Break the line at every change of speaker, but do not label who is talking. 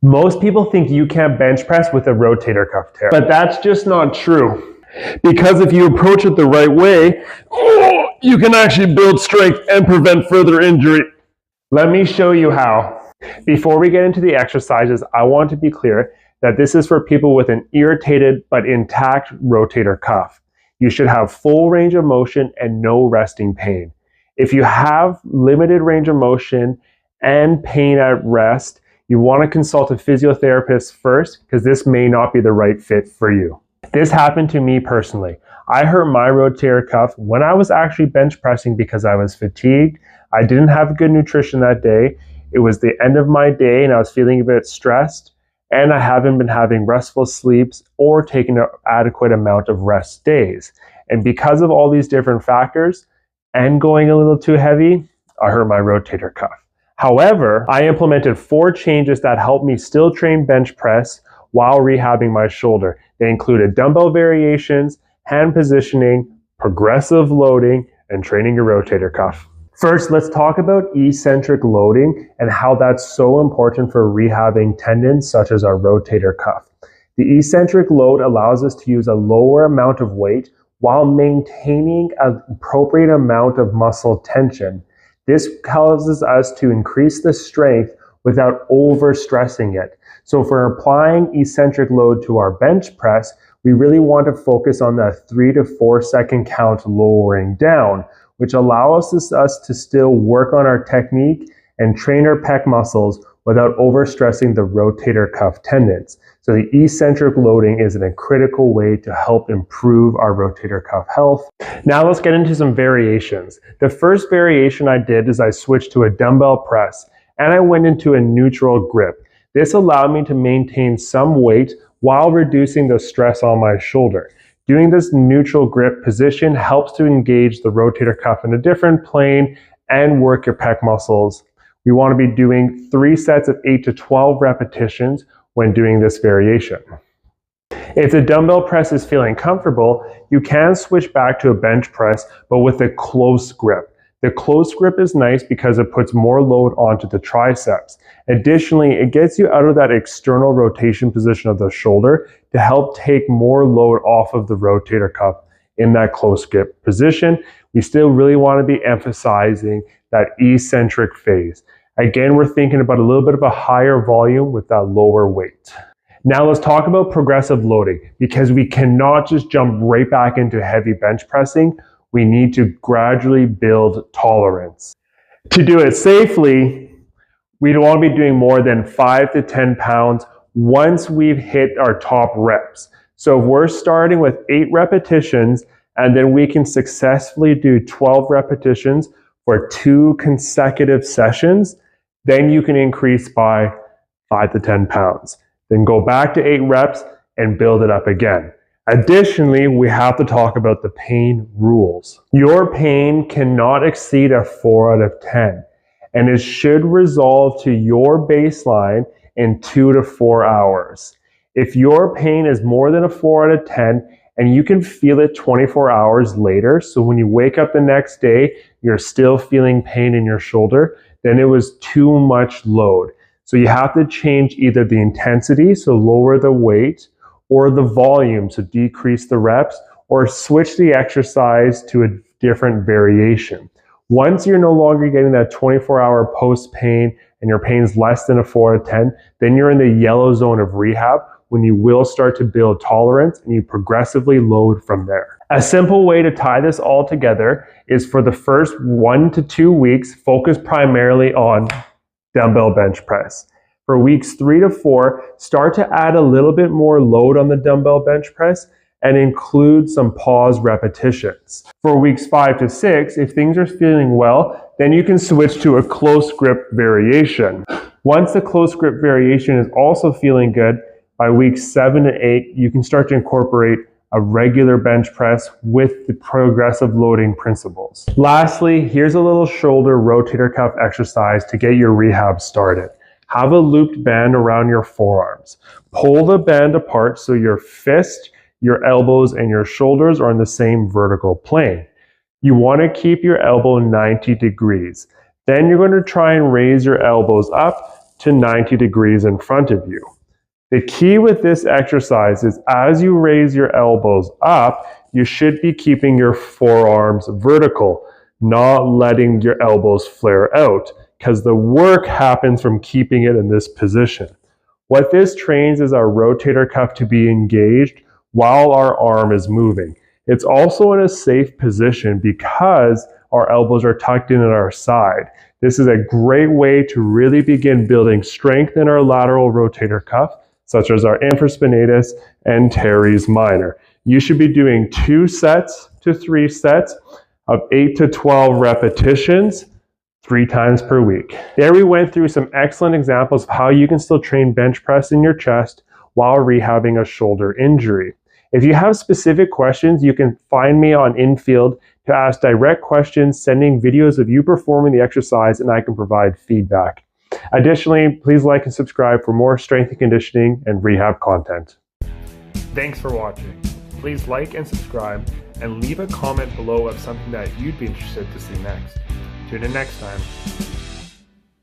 Most people think you can't bench press with a rotator cuff tear, but that's just not true. Because if you approach it the right way, you can actually build strength and prevent further injury. Let me show you how. Before we get into the exercises, I want to be clear that this is for people with an irritated but intact rotator cuff. You should have full range of motion and no resting pain. If you have limited range of motion and pain at rest, you want to consult a physiotherapist first because this may not be the right fit for you. This happened to me personally. I hurt my rotator cuff when I was actually bench pressing because I was fatigued. I didn't have good nutrition that day. It was the end of my day and I was feeling a bit stressed, and I haven't been having restful sleeps or taking an adequate amount of rest days. And because of all these different factors and going a little too heavy, I hurt my rotator cuff. However, I implemented 4 changes that helped me still train bench press while rehabbing my shoulder. They included dumbbell variations, hand positioning, progressive loading, and training your rotator cuff. First, let's talk about eccentric loading and how that's so important for rehabbing tendons such as our rotator cuff. The eccentric load allows us to use a lower amount of weight while maintaining an appropriate amount of muscle tension. This causes us to increase the strength without overstressing it. So for applying eccentric load to our bench press, we really want to focus on that 3 to 4 second count lowering down, which allows us to still work on our technique and train our pec muscles without overstressing the rotator cuff tendons. So the eccentric loading is a critical way to help improve our rotator cuff health. Now let's get into some variations. The first variation I did is I switched to a dumbbell press and I went into a neutral grip. This allowed me to maintain some weight while reducing the stress on my shoulder. Doing this neutral grip position helps to engage the rotator cuff in a different plane and work your pec muscles. We want to be doing 3 sets of 8 to 12 repetitions when doing this variation. If the dumbbell press is feeling comfortable, you can switch back to a bench press, but with a close grip. The close grip is nice because it puts more load onto the triceps. Additionally, it gets you out of that external rotation position of the shoulder to help take more load off of the rotator cuff in that close grip position. We still really want to be emphasizing that eccentric phase. Again, we're thinking about a little bit of a higher volume with that lower weight. Now let's talk about progressive loading, because we cannot just jump right back into heavy bench pressing. We need to gradually build tolerance. To do it safely, we don't want to be doing more than 5 to 10 pounds once we've hit our top reps. So if we're starting with 8 repetitions and then we can successfully do 12 repetitions for 2 consecutive sessions, then you can increase by 5 to 10 pounds. Then go back to 8 reps and build it up again. Additionally, we have to talk about the pain rules. Your pain cannot exceed a 4 out of 10, and it should resolve to your baseline in 2 to 4 hours. If your pain is more than a 4 out of 10, and you can feel it 24 hours later, so when you wake up the next day, you're still feeling pain in your shoulder, then it was too much load. So you have to change either the intensity, so lower the weight, or the volume, so decrease the reps, or switch the exercise to a different variation. Once you're no longer getting that 24-hour post pain and your pain's less than a 4 out of 10, then you're in the yellow zone of rehab, when you will start to build tolerance and you progressively load from there. A simple way to tie this all together is for the first 1 to 2 weeks, focus primarily on dumbbell bench press. For weeks 3 to 4, start to add a little bit more load on the dumbbell bench press and include some pause repetitions. For weeks 5 to 6, if things are feeling well, then you can switch to a close grip variation. Once the close grip variation is also feeling good, by weeks 7 to 8, you can start to incorporate a regular bench press with the progressive loading principles. Lastly, here's a little shoulder rotator cuff exercise to get your rehab started. Have a looped band around your forearms. Pull the band apart so your fist, your elbows, and your shoulders are in the same vertical plane. You want to keep your elbow 90 degrees. Then you're going to try and raise your elbows up, to 90 degrees in front of you. The key with this exercise is as you raise your elbows up, you should be keeping your forearms vertical, not letting your elbows flare out, because the work happens from keeping it in this position. What this trains is our rotator cuff to be engaged while our arm is moving. It's also in a safe position because our elbows are tucked in at our side. This is a great way to really begin building strength in our lateral rotator cuff, such as our infraspinatus and teres minor. You should be doing 2 sets to 3 sets of 8 to 12 repetitions 3 times per week. There we went through some excellent examples of how you can still train bench press in your chest while rehabbing a shoulder injury. If you have specific questions, you can find me on Infield to ask direct questions, sending videos of you performing the exercise, and I can provide feedback. Additionally, please like and subscribe for more strength and conditioning and rehab content. Thanks for watching. Please like and subscribe and leave a comment below of something that you'd be interested to see next. Tune in next time.